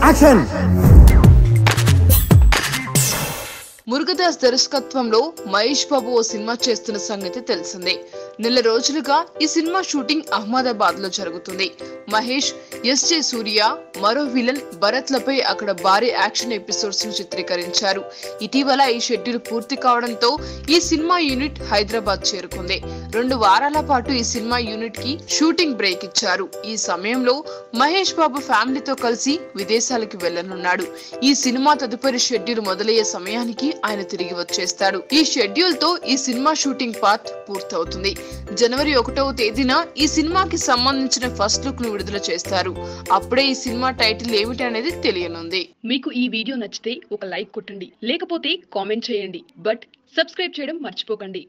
Action. Murugadoss దర్శకత్వంలో మహేష్ బాబు ఓ cinema చేస్తున్న సంగతి తెలిసిందే. నెల రోజులుగా ఈ సినిమా షూటింగ్ అహ్మదాబాద్ లో జరుగుతుంది. మహేష్, ఎస్జే సూర్య, మరో విలన్ భరత్ లపై అక్కడ భారీ యాక్షన్ ఎపిసోడ్స్ ను చిత్రీకరించారు. ఇటీవల ఈ షెడ్యూల్ పూర్తి కావడంతో ఈ సినిమా యూనిట్ హైదరాబాద్ చేరుకుంది. 2 వారాల పాటు ఈ సినిమా యూనిట్ కి షూటింగ్ బ్రేక్ ఇచ్చారు. ఈ సమయంలో మహేష్ బాబు ఫ్యామిలీతో కలిసి విదేశాలకు వెళ్లనున్నాడు. ఈ సినిమా తదుపరి షెడ్యూల్ మొదలయ్యే సమయానికి ఆయన తిరిగి వచ్చేస్తాడు. ఈ షెడ్యూల్ తో ఈ సినిమా షూటింగ్ పార్ట్ పూర్తవుతుంది. జనవరి 1వ తేదీన ఈ సినిమాకి సంబంధించిన ఫస్ట్ లుక్ ను విడుదల చేస్తారు. అప్పుడే ఈ సినిమా టైటిల్ ఏమిటి అనేది తెలియనుంది. మీకు ఈ వీడియో నచ్చితే ఒక లైక్ కొట్టండి, లేకపోతే కామెంట్ చేయండి. బట్ సబ్స్క్రైబ్ చేయడం మర్చిపోకండి.